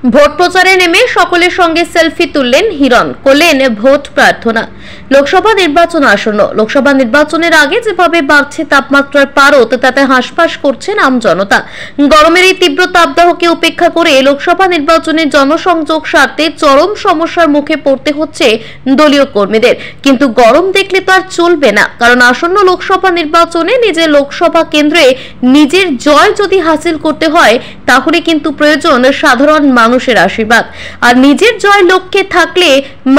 Vote প্রচারে নেমে সকলের সঙ্গে সেলফি তুললেন হিরণ, করলেন ভোট প্রার্থনা। লোকসভা নির্বাচন আসন্ন। লোকসভা নির্বাচনের আগে যেভাবে বাড়ছে তাপমাত্রার পারদ, তাতে হাঁসফাঁস করছেন আমজনতা। গরমের এই তীব্র তাপদাহকে উপেক্ষা করে লোকসভা নির্বাচনের জনসংযোগ স্বার্থে চরম সমস্যার মুখে পড়তে হচ্ছে দলীয় কর্মীদের। কিন্তু গরম দেখলে তো আর চলবে না, কারণ আসন্ন লোকসভা নির্বাচনে নিজের লোকসভা কেন্দ্রে নিজের জয় যদি হাসিল করতে হয়, তাহলে কিন্তু প্রয়োজন সাধারণ মানুষের আশীর্বাদ। আর নিজের জয় লক্ষ্যে থাকলে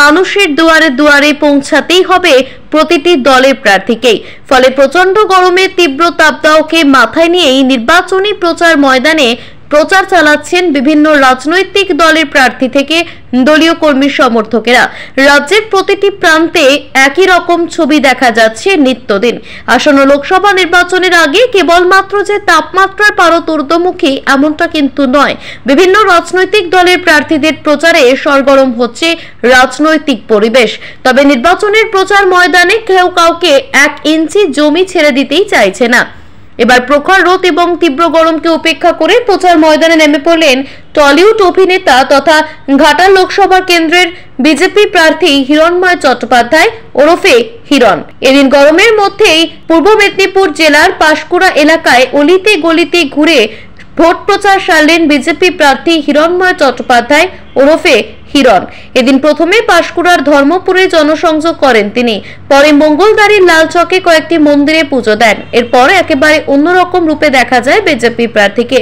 মানুষের দুয়ারে দুয়ারে পৌঁছাতেই হবে প্রতিটি দলের প্রার্থীকেই। ফলে প্রচন্ড গরমের তীব্র তাপদাহকে মাথায় নিয়েই নির্বাচনী প্রচার ময়দানে প্রচার চালাচ্ছেন বিভিন্ন রাজনৈতিক দলের প্রার্থী থেকে দলীয় কর্মী সমর্থকেরা। রাজ্যের প্রতিটি প্রান্তে একই রকম ছবি দেখা যাচ্ছে নিত্যদিন। আসন্ন লোকসভা নির্বাচনের আগে কেবলমাত্র যে তাপমাত্রার পারদ ঊর্ধ্বমুখী এমনটা কিন্তু নয়, বিভিন্ন রাজনৈতিক দলের প্রার্থীদের প্রচারে সরগরম হচ্ছে রাজনৈতিক পরিবেশ। তবে নির্বাচনের প্রচার ময়দানে কেউ কাউকে 1 ইঞ্চি জমি ছেড়ে দিতেই চাইছে না। এবার প্রখর রোদ এবং তীব্র গরমকে উপেক্ষা করে প্রচার ময়দানে নেমে পড়লেন টলিউড অভিনেতা তথা ঘাটাল লোকসভা কেন্দ্রের বিজেপি প্রার্থী হিরণময় চট্টোপাধ্যায় ওরফে হিরণ। এদিন গরমের মধ্যেই পূর্ব মেদিনীপুর জেলার পাঁশকুড়া এলাকায় অলিতে গলিতে ঘুরে ভোট প্রচার সারলেন বিজেপি প্রার্থী হিরণময় চট্টোপাধ্যায় ওরফে হিরণ। এদিন প্রথমে পাঁশকুড়ার ধর্মপুরে জনসংযোগ করেন তিনি, পরে মঙ্গলদারির লাল চকে কয়েকটি মন্দিরে পুজো দেন। এরপর একেবারে অন্যরকম রূপে দেখা যায় বিজেপি প্রার্থীকে।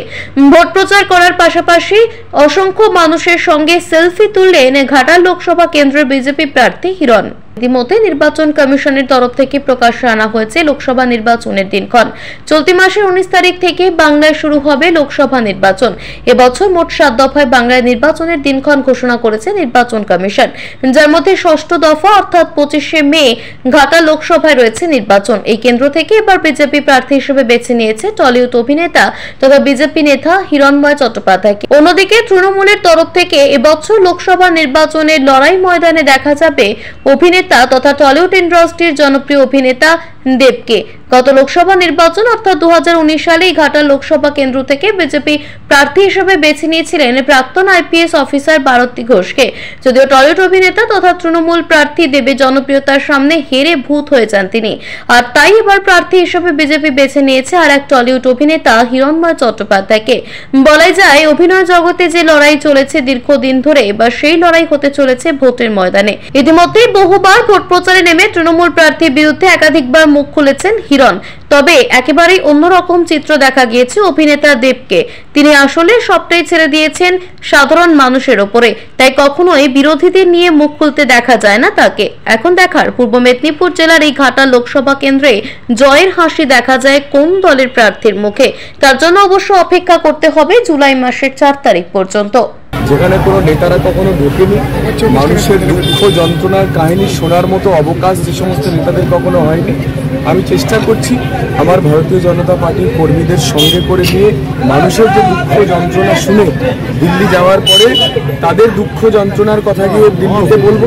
ভোট প্রচার করার পাশাপাশি অসংখ্য মানুষের সঙ্গে সেলফি তুললেন ঘাটাল লোকসভা কেন্দ্রের বিজেপি প্রার্থী হিরণ। ইতিমধ্যে নির্বাচন কমিশনের তরফ থেকে প্রকাশ্যে আনা হয়েছে লোকসভা নির্বাচনের দিনক্ষণ। চলতি মাসের 19 তারিখ থেকে বাংলায় শুরু হবে লোকসভা নির্বাচন। এবছর মোট 7 দফায় বাংলায় নির্বাচনের দিনক্ষণ ঘোষণা করেছে নির্বাচন কমিশন, যার মধ্যে 6ষ্ঠ দফা অর্থাৎ 25শে মে ঘাটাল লোকসভায় রয়েছে নির্বাচন। এই কেন্দ্র থেকে এবার বিজেপি প্রার্থী হিসেবে বেছে নিয়েছে টলিউড অভিনেতা তথা বিজেপি নেতা হিরণময় চট্টোপাধ্যায়কে। অন্যদিকে তৃণমূলের তরফ থেকে এবছর লোকসভা নির্বাচনের লড়াই ময়দানে দেখা যাবে অভিনেতা তথা টলিউড ইন্ডাস্ট্রির জনপ্রিয় অভিনেতা দেবকে। গত লোকসভা নির্বাচন অর্থাৎ 2019 সালে ঘাটাল লোকসভা কেন্দ্র থেকে বিজেপি প্রার্থী হিসেবে বেছে নিয়েছিলেন প্রাক্তন আইপিএস অফিসার ভারতী ঘোষকে। যদিও টলিউড অভিনেতা তথা তৃণমূল প্রার্থী দেবের জনপ্রিয়তার সামনে হেরে ভূত হয়ে যান তিনি, আর তাই এবার প্রার্থী হিসেবে বিজেপি বেছে নিয়েছে আর এক টলিউড অভিনেতা হিরণময় চট্টোপাধ্যায়কে। বলাই যায় অভিনয় জগতে যে লড়াই চলেছে দীর্ঘদিন ধরে, এবার সেই লড়াই হতে চলেছে ভোটের ময়দানে। ইতিমধ্যেই বহুবার ভোট প্রচারে নেমে তৃণমূল প্রার্থীর বিরুদ্ধে একাধিকবার মুখ খুলেছেন হিরণ। তবে একেবারেই অন্যরকম চিত্র দেখা গিয়েছে অভিনেতা দেবকে। তিনি আসলে সবটাই ছেড়ে দিয়েছেন সাধারণ মানুষের ওপরে, তাই কখনোই বিরোধীদের নিয়ে মুখ খুলতে দেখা যায় না তাকে। এখন দেখার পূর্ব মেদিনীপুর জেলার এই ঘাটাল লোকসভা কেন্দ্রে জয়ের হাসি দেখা যায় কোন দলের প্রার্থীর মুখে, তার জন্য অবশ্য অপেক্ষা করতে হবে জুলাই মাসের 4 তারিখ পর্যন্ত। যেখানে কোনো নেতারা কখনো ঢোকেনি, মানুষের দুঃখ যন্ত্রণার কাহিনী শোনার মতো অবকাশ যে সমস্ত নেতাদের কখনো হয়নি, আমি চেষ্টা করছি আমার ভারতীয় জনতা পার্টির কর্মীদের সঙ্গে করে নিয়ে মানুষের যে দুঃখ যন্ত্রণা শুনে দিল্লি যাওয়ার পরে তাদের দুঃখ যন্ত্রণার কথা গিয়ে দিল্লিতে বলবো।